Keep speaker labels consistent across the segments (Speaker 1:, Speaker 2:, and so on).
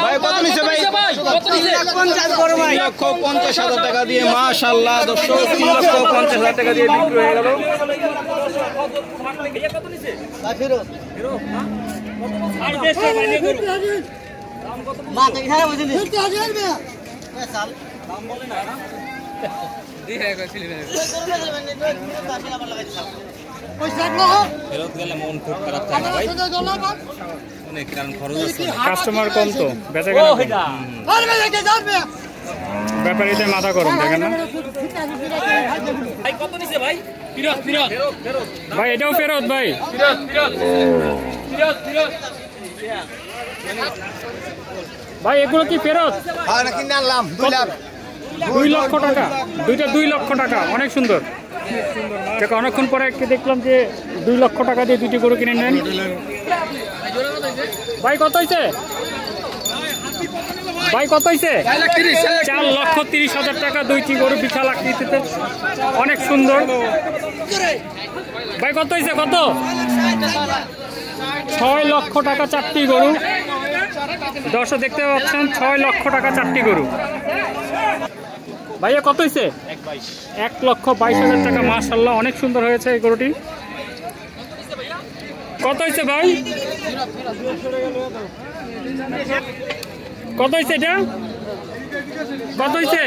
Speaker 1: ভাই কত নিছে ভাই? 3,50,000 টাকা দিয়ে মাশাআল্লাহ দর্শক 3,50,000 টাকা দিয়ে বিক্রি হয়ে গেল।
Speaker 2: কাস্টমার কম তো বেচা কেনা ব্যাপারীদের মাথা গরম দেখেন না ভাই, এটাও ফেরত ভাই। ভাই এগুলো কি ফেরত? 2 লক্ষ টাকা, দুইটা 2 লক্ষ টাকা, অনেক সুন্দর। দেখো অনেকক্ষণ পরে দেখলাম যে 2 লক্ষ টাকা দিয়ে দুটি গরু কিনে নেন। ভাই কত হয়েছে? ভাই কত হয়েছে? 4,30,000 টাকা দুইটি গরু, বিশাল আকৃতিতে, অনেক সুন্দর। ভাই কত হয়েছে? কত? 6 লক্ষ টাকা 4টি গরু। দর্শক দেখতে পাচ্ছেন 6 লক্ষ টাকা 4টি গরু। ভাইয়া কত হয়েছে? 1,22,000 টাকা। মাশাআল্লাহ অনেক সুন্দর হয়েছে এই গরুটি। কত হয়েছে ভাই? কত হয়েছে এটা? কত হয়েছে?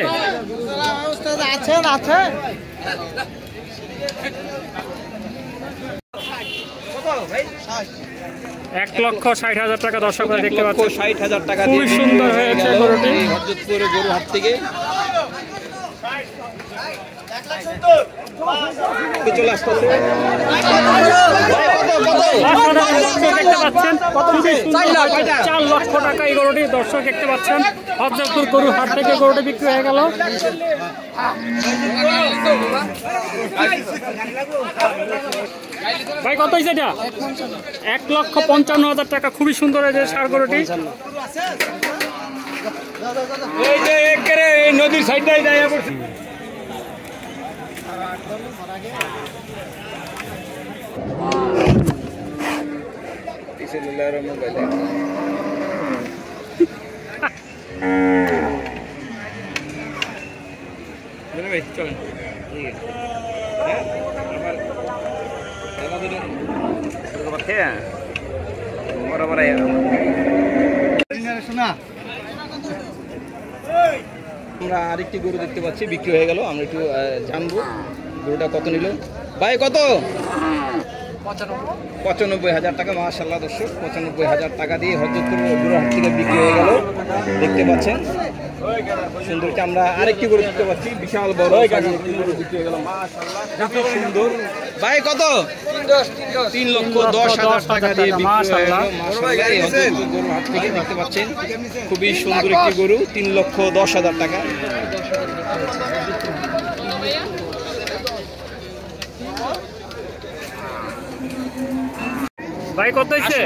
Speaker 2: 1,60,000 টাকা। দর্শক দেখতে পাচ্ছেন
Speaker 1: 60,000 টাকা
Speaker 2: খুবই সুন্দর হয়েছে গরুটি।
Speaker 1: হযরতপুরে গরু হাট থেকে চলে আসতেছে।
Speaker 2: দেখতে পাচ্ছেন 4 লক্ষ টাকা এই গরুটি। দর্শক দেখতে পাচ্ছেন হযরতপুর গরু হাট থেকে গরুটি বিক্রি হয়ে গেল। ভাই কত হয়েছে এটা? 1,55,000 টাকা। খুবই সুন্দর হয়েছে ষাঁড় গরুটি।
Speaker 1: এই যে একেবারে নদীর সাইডটাই যায় পড়ছে। চলেন আমরা আরেকটি গরু দেখতে পাচ্ছি বিক্রি হয়ে গেল। আমরা একটু জানবো গরুটা কত নিল। ভাই কত? 95,000 টাকা। মাশাআল্লাহ দর্শক 95,000 টাকা দিয়ে হযরতপুর গরু হাট থেকে বিক্রি হয়ে গেল। দেখতে পাচ্ছেন সুন্দর। আমরা আরেকটি গরু দেখতে পাচ্ছি বিশাল বড় গরু বিক্রি হয়ে গেল। মাশাআল্লাহ খুবই সুন্দর। ভাই কত? 3,10,000 টাকা দিয়ে বিক্রি হয়ে গেল। মাশাআল্লাহ এই হযরতপুর গরু হাট থেকে দেখতে পাচ্ছেন খুবই সুন্দর একটি গরু, 3,10,000 টাকা।
Speaker 2: ভাই কত হয়েছে?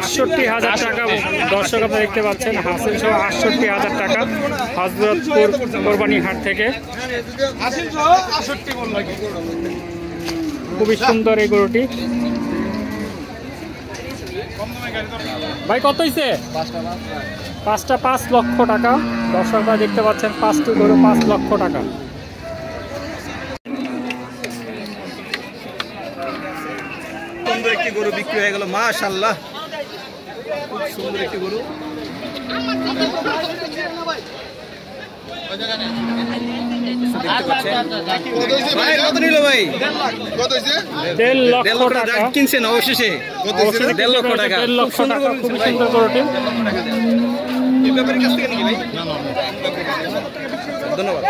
Speaker 2: 68,000 টাকা। দর্শক আপনারা দেখতে পাচ্ছেন হাসিল সহ 68,000 টাকা হযরতপুর কোরবানি হাট থেকে। খুবই সুন্দর এই গরুটি। ভাই কত হয়েছে? 5টা 5 লক্ষ টাকা। দর্শক আপনারা দেখতে পাচ্ছেন 5টি গরু 5 লক্ষ টাকা।
Speaker 1: সুন্দর একটি গরু বিক্রি হয়ে গেল। মাশাআল্লাহ খুব সুন্দর একটি গরু। ভাই কত নিল ভাই? কত হইছে?
Speaker 2: 1.5 লক্ষ টাকা
Speaker 1: কিনছেন অবশেষে? 1.5 লক্ষ টাকা।
Speaker 2: 1.5 লক্ষ টাকা। খুবই সুন্দর গরুটি।
Speaker 1: এই ব্যাপারের কাছ থেকে নাকি ভাই? ধন্যবাদ।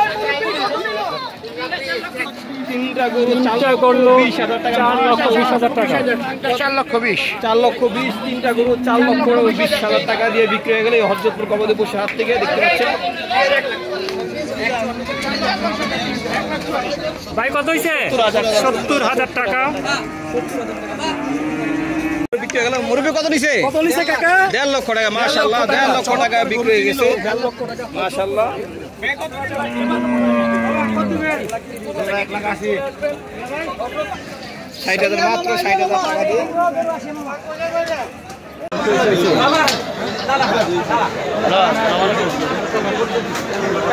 Speaker 1: 3টা গরু 4,20,000 টাকা।
Speaker 2: 4,20,000 টাকা।
Speaker 1: 4,20,000 3টা গরু 4,20,000 টাকা দিয়ে বিক্রি হয়ে গেল হযরতপুর কবরদপুর হাট থেকে। দেখতে পাচ্ছেন
Speaker 2: ভাই কত হয়েছে? 70,000 টাকা
Speaker 1: বিক্রি হয়ে গেল। মুরব্বি কত নিছে?
Speaker 2: কত নিছে কাকা?
Speaker 1: 1.5 লক্ষ টাকা। মাশাআল্লাহ 1.5 লক্ষ টাকা বিক্রি হয়ে গেছে। মাশাআল্লাহ 60,000 মাত্র 60,000 টাকা দিয়ে।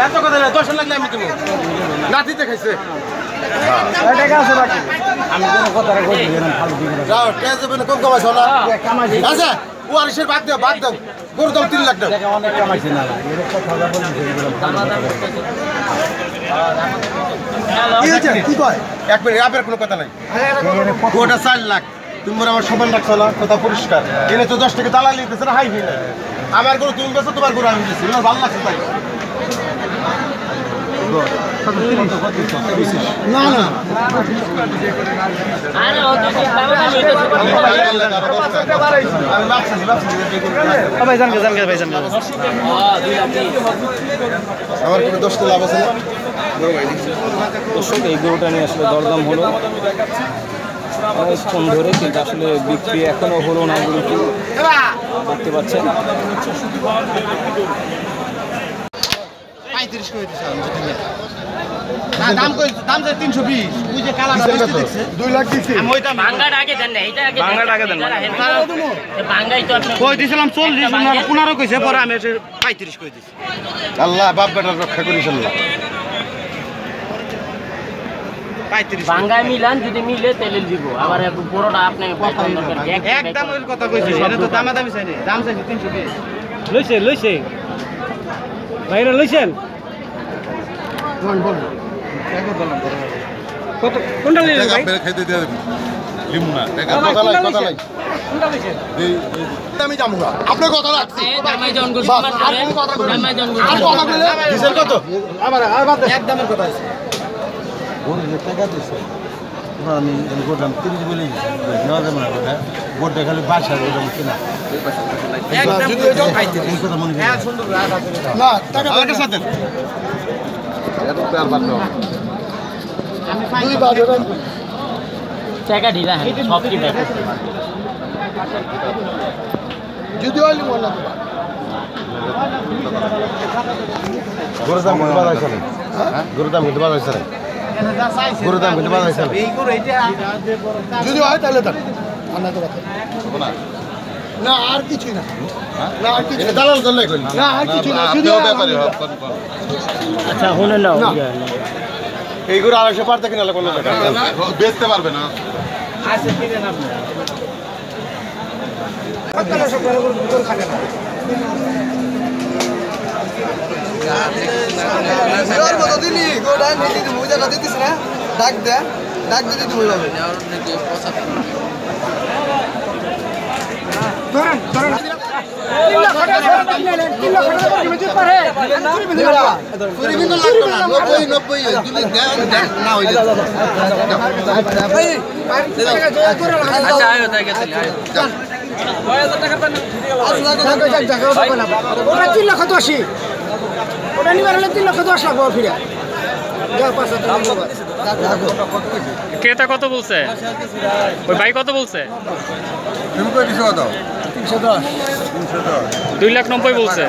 Speaker 3: এত কথা না 10 লাখ আমি দেবো নাতি দেখাইছে
Speaker 1: আমি কোনো কথা কই দিলাম ভালো দিই
Speaker 3: যাও কে যাবে না কম কামাইছো না আচ্ছা ও আরিশের বাদ দাও গরু দাম 3 লাখ দাও
Speaker 1: অনেক কামাইছে না এর কথা বলছি
Speaker 3: কি কয় এক মিনিট আপনার কোনো কথা নাই ওটা 4 লাখ তুমি আমার সমান রাখছো না কথা পরিষ্কার এনে তো 10 টাকা দালালি দিতেছ না হাইবি না আমার গরু তুমি বেচো তোমার গরু আমি দিছি ভালো লাগছে তাই না না আমার কোনো 10 লাভ আছে না
Speaker 1: দর্শক এই গরুটা নিয়ে আসলে দরদাম হলো অনেকক্ষণ ধরে, কিন্তু আসলে বিক্রি এখনো হলো না। গরুটি দেখতে পাচ্ছেন
Speaker 3: 35 করে দিছি আমি দাম কই দাম 320 ওই যে কালার দেখছে 2 লাখ দিছি আমি ওইটা
Speaker 4: ভাঙ্গার আগে দেন না এটা আগে
Speaker 1: ভাঙ্গাটা আগে দেন না।
Speaker 4: ভাঙ্গাই তো আপনি
Speaker 3: কই দিছিলাম 40 না 15 কইছে পরে আমি 35 কই দিছি আল্লাহ বাপ বেটার রক্ষা করিস আল্লাহ 35
Speaker 4: ভাঙ্গায় মিলান, যদি মিলে তেলে দিব। আবার একটু বড়টা আপনি
Speaker 3: একদম ওই কথা কইছি এটা তো দামাদামি চাই না দাম চাইছি 320
Speaker 2: লইছে ভাইরা লইছেন কত কোনটা নিলেন ভাই?
Speaker 5: খাইতে দিয়ে লিমু না
Speaker 3: কথা নাই আমি যাবো না আপনি কথা রাখছি
Speaker 4: দামাই জন গুলো দামাই জন গুলো
Speaker 3: আর কথা বলে দিছেন কত আবার বাদ একদমের কথা আছে
Speaker 5: গরু যে টাকা দিছে আমি গোদাম 30 বলে নেওয়া যাবে না গোট দেখালে 22,000 কিনা
Speaker 3: যদি ওই জন্য খাইতে
Speaker 5: এই কথা মনে
Speaker 3: হ্যাঁ সুন্দর না টাকা আমার সাথে
Speaker 5: এত প্যার বাদ দাও
Speaker 3: দুই বাজে
Speaker 4: টাকা ঢিলা সব কি ব্যাপার
Speaker 3: যদি হইলি মনে না
Speaker 5: গরুর দাম কিন্তু বাজাইছে না গরুর দাম কিন্তু বাজাইছে না গরুর দাম কিন্তু বাজাইছে না
Speaker 3: এই করে এটা যদি হয় তাহলে তার আর না তো কথা না আর কিছু না না আর কিছু
Speaker 5: এটা দালাল চলে কই
Speaker 3: না আর কিছু না যদি
Speaker 5: ব্যাপারে
Speaker 4: আচ্ছা শুনে নাও
Speaker 3: এই করে 250 পার থেকে নালে কোনো টাকা
Speaker 5: বেচতে পারবে না
Speaker 6: ওটা 3,80,000 ওটা নিবার হলে 3,10,000 লাগবে ফিরে
Speaker 2: ক্রেতা কত বলছে? ওই ভাই কত বলছে?
Speaker 5: তুমি কই দিছো কত
Speaker 3: 310
Speaker 2: 2,90,000 বলছে।